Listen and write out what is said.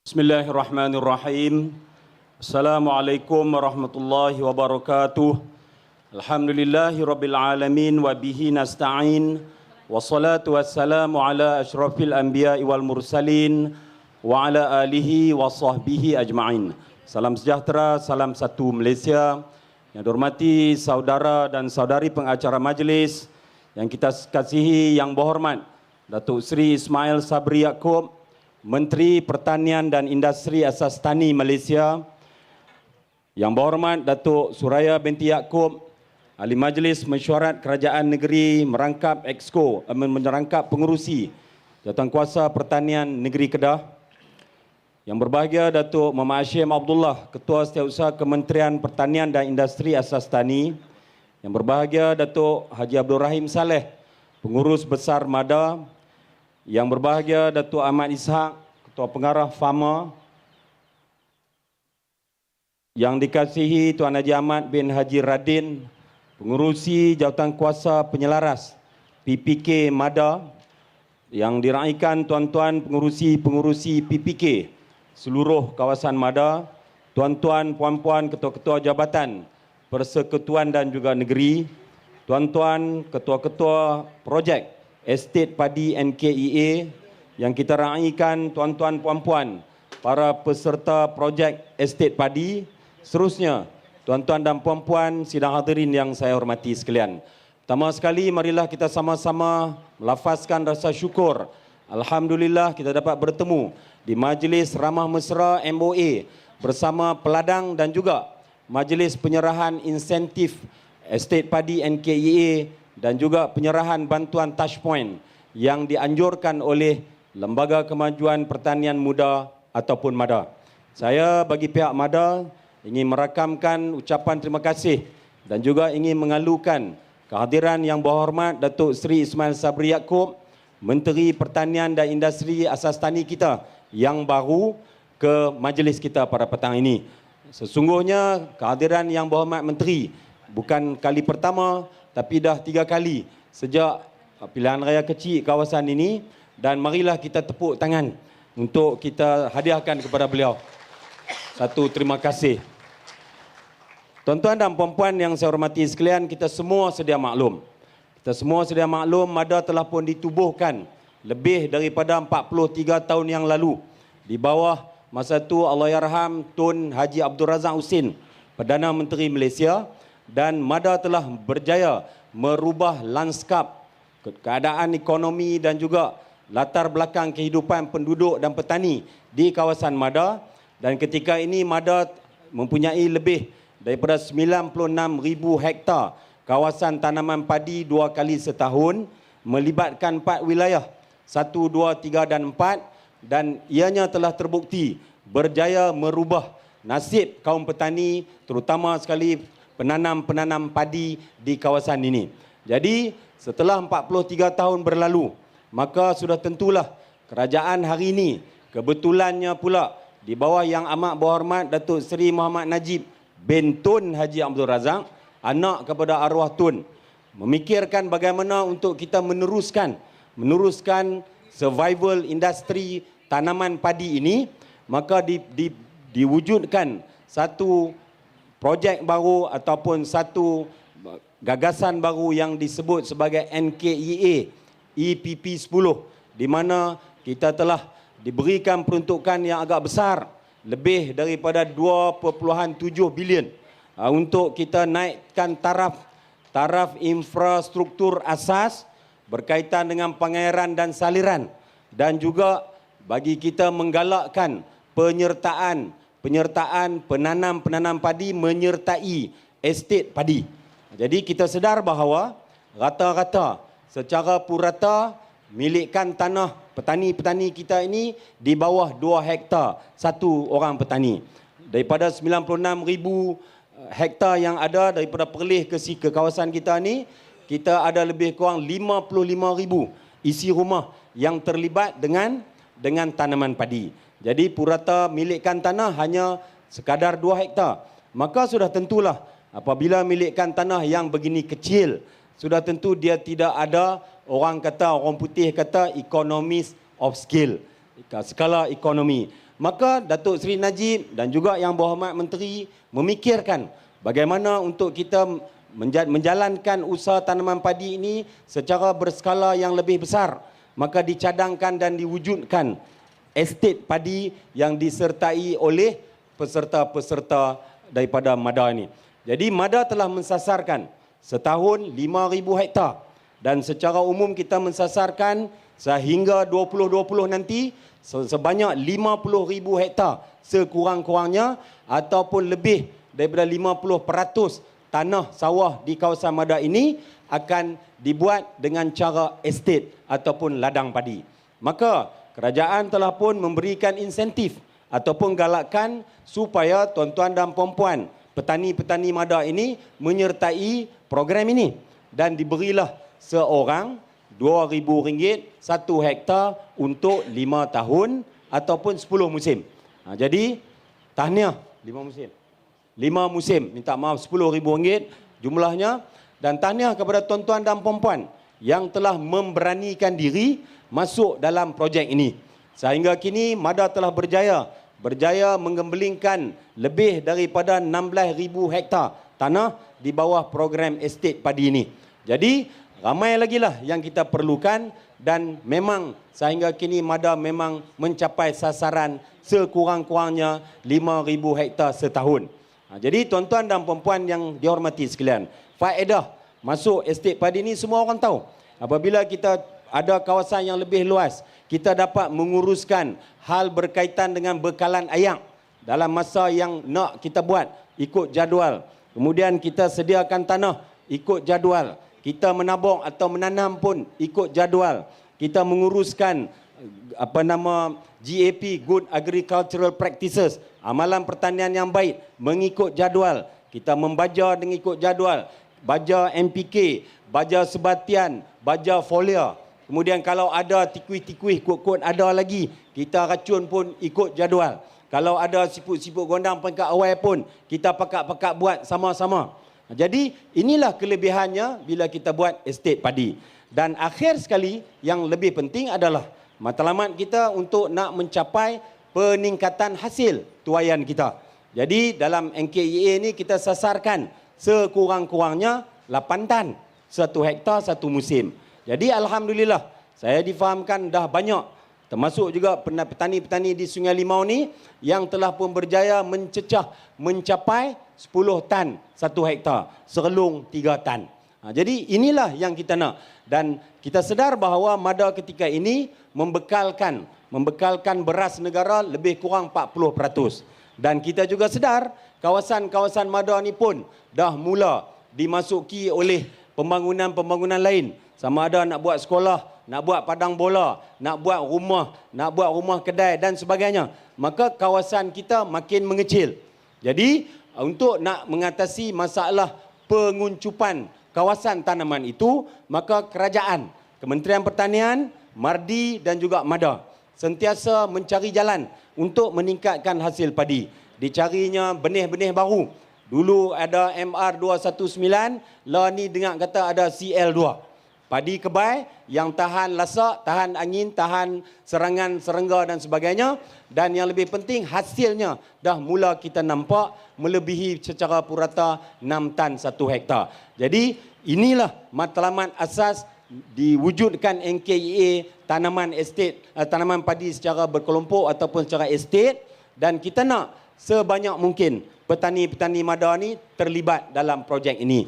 Bismillahirrahmanirrahim. Assalamualaikum warahmatullahi wabarakatuh. Alhamdulillahi rabbil alamin wa bihi nasta'in. Wassalatu wassalamu ala asyrafil anbiya'i wal mursalin wa ala alihi wa sahbihi ajma'in. Salam sejahtera, salam satu Malaysia. Yang dihormati saudara dan saudari pengacara majlis, yang kita kasihi, yang berhormat Datuk Seri Ismail Sabri Yaakob, Menteri Pertanian dan Industri Asas Tani Malaysia, yang berhormat Datuk Suraya binti Yaakob, Ahli Majlis Mesyuarat Kerajaan Negeri Merangkap Exco, merangkap pengerusi Jawatankuasa Pertanian Negeri Kedah, yang berbahagia Datuk Muhammad Hashim Abdullah, Ketua Setiausaha Kementerian Pertanian dan Industri Asas Tani, yang berbahagia Datuk Haji Abdul Rahim Saleh, Pengurus Besar MADA, yang berbahagia Datuk Ahmad Ishak, Ketua Pengarah Farmer, yang dikasihi Tuan Haji Ahmad bin Haji Radin, Pengurusi Jawatankuasa Penyelaras PPK MADA, yang diraikan tuan-tuan pengurusi PPK seluruh kawasan MADA, tuan-tuan, puan-puan, ketua-ketua jabatan persekutuan dan juga negeri, tuan-tuan, ketua-ketua projek Estate Padi NKEA, yang kita raikan tuan-tuan, puan-puan, para peserta projek Estate Padi, seterusnya tuan-tuan dan puan-puan sidang hadirin yang saya hormati sekalian. Pertama sekali, marilah kita sama-sama melafazkan rasa syukur. Alhamdulillah kita dapat bertemu di Majlis Ramah Mesra MOA bersama peladang dan juga Majlis Penyerahan Insentif Estate Padi NKEA dan juga penyerahan bantuan Touchpoint yang dianjurkan oleh Lembaga Kemajuan Pertanian Muda ataupun MADA. Saya bagi pihak MADA ingin merakamkan ucapan terima kasih dan juga ingin mengalukan kehadiran yang berhormat Datuk Seri Ismail Sabri Yaakob, Menteri Pertanian dan Industri Asas Tani kita yang baru ke majlis kita pada petang ini. Sesungguhnya kehadiran yang berhormat Menteri bukan kali pertama tapi dah 3 kali sejak pilihan raya kecil kawasan ini, dan marilah kita tepuk tangan untuk kita hadiahkan kepada beliau satu terima kasih. Tuan-tuan dan puan-puan yang saya hormati sekalian, kita semua sedia maklum. MADA telah pun ditubuhkan lebih daripada 43 tahun yang lalu di bawah masa itu Allahyarham Tun Haji Abdul Razak Husin, Perdana Menteri Malaysia, dan MADA telah berjaya merubah lanskap keadaan ekonomi dan juga latar belakang kehidupan penduduk dan petani di kawasan MADA. Dan ketika ini MADA mempunyai lebih daripada 96,000 hektar kawasan tanaman padi 2 kali setahun, melibatkan 4 wilayah, 1, 2, 3 dan 4, dan ianya telah terbukti berjaya merubah nasib kaum petani, terutama sekali penanam padi di kawasan ini. Jadi setelah 43 tahun berlalu, maka sudah tentulah kerajaan hari ini kebetulannya pula di bawah yang amat berhormat Datuk Seri Muhammad Najib bin Tun Haji Abdul Razak, anak kepada arwah Tun, memikirkan bagaimana untuk kita meneruskan survival industri tanaman padi ini. Maka diwujudkan satu projek baru ataupun satu gagasan baru yang disebut sebagai NKEA EPP 10, di mana kita telah diberikan peruntukan yang agak besar, lebih daripada 2.7 bilion untuk kita naikkan taraf infrastruktur asas berkaitan dengan pengairan dan saliran, dan juga bagi kita menggalakkan penyertaan penanam padi menyertai estate padi. Jadi kita sedar bahawa rata-rata secara purata milikkan tanah petani-petani kita ini di bawah 2 hektar satu orang petani. Daripada 96,000 hektar yang ada daripada Perlis ke kawasan kita ni, kita ada lebih kurang 55,000 isi rumah yang terlibat dengan tanaman padi. Jadi purata milikkan tanah hanya sekadar 2 hektar. Maka sudah tentulah apabila milikkan tanah yang begini kecil, sudah tentu dia tidak ada orang putih kata economies of scale, skala ekonomi. Maka Datuk Seri Najib dan juga Yang Berhormat Menteri memikirkan bagaimana untuk kita menjalankan usaha tanaman padi ini secara berskala yang lebih besar. Maka dicadangkan dan diwujudkan estet padi yang disertai oleh peserta-peserta daripada MADA ini. Jadi MADA telah mensasarkan setahun 5,000 hektar dan secara umum kita mensasarkan sehingga 2020 nanti sebanyak 50,000 hektar sekurang-kurangnya ataupun lebih daripada 50% tanah sawah di kawasan MADA ini akan dibuat dengan cara estet ataupun ladang padi. Maka kerajaan telah pun memberikan insentif ataupun galakkan supaya tuan-tuan dan puan-puan petani-petani MADA ini menyertai program ini dan diberilah seorang RM2,000 1 hektar untuk 5 tahun ataupun 10 musim. Jadi tahniah 5 musim. 5 musim, minta maaf RM10,000 jumlahnya, dan tahniah kepada tuan-tuan dan puan-puan yang telah memberanikan diri masuk dalam projek ini. Sehingga kini MADA telah berjaya menggembelingkan lebih daripada 16,000 hektar tanah di bawah program estet padi ini. Jadi ramai lagi lah yang kita perlukan dan memang sehingga kini MADA memang mencapai sasaran sekurang-kurangnya 5,000 hektar setahun. Jadi tuan-tuan dan puan-puan yang dihormati sekalian, faedah masuk estet padi ini semua orang tahu. Apabila kita ada kawasan yang lebih luas, kita dapat menguruskan hal berkaitan dengan bekalan air dalam masa yang nak kita buat ikut jadual. Kemudian kita sediakan tanah ikut jadual. Kita menabung atau menanam pun ikut jadual. Kita menguruskan GAP, Good Agricultural Practices, amalan pertanian yang baik mengikut jadual. Kita membaja dengan ikut jadual. Baja NPK, baja sebatian, baja folia. Kemudian kalau ada tikui-tikui kot-kot ada lagi, kita racun pun ikut jadual. Kalau ada siput-siput gondang peringkat awal pun, kita pakat-pakat buat sama-sama. Jadi inilah kelebihannya bila kita buat estet padi. Dan akhir sekali yang lebih penting adalah matlamat kita untuk nak mencapai peningkatan hasil tuaian kita. Jadi dalam NKEA ni kita sasarkan sekurang-kurangnya 8 tan 1 hektar 1 musim. Jadi alhamdulillah saya difahamkan dah banyak, termasuk juga petani-petani di Sungai Limau ni yang telah pun berjaya mencapai 10 tan 1 hektar, serelung 3 tan. Jadi inilah yang kita nak, dan kita sedar bahawa MADA ketika ini membekalkan beras negara lebih kurang 40%. Dan kita juga sedar kawasan-kawasan MADA ni pun dah mula dimasuki oleh pembangunan-pembangunan lain. Sama ada nak buat sekolah, nak buat padang bola, nak buat rumah kedai dan sebagainya. Maka kawasan kita makin mengecil. Jadi untuk nak mengatasi masalah penguncupan kawasan tanaman itu, maka kerajaan, Kementerian Pertanian, MARDI dan juga MADA sentiasa mencari jalan untuk meningkatkan hasil padi. Dicarinya benih-benih baru. Dulu ada MR219, lah ni dengar kata ada CL2. Padi kebai yang tahan lasak, tahan angin, tahan serangan serangga dan sebagainya. Dan yang lebih penting hasilnya dah mula kita nampak melebihi secara purata 6 tan 1 hektar. Jadi inilah matlamat asas diwujudkan NKEA tanaman estet, tanaman padi secara berkelompok ataupun secara estet, dan kita nak sebanyak mungkin petani-petani MADA ni terlibat dalam projek ini.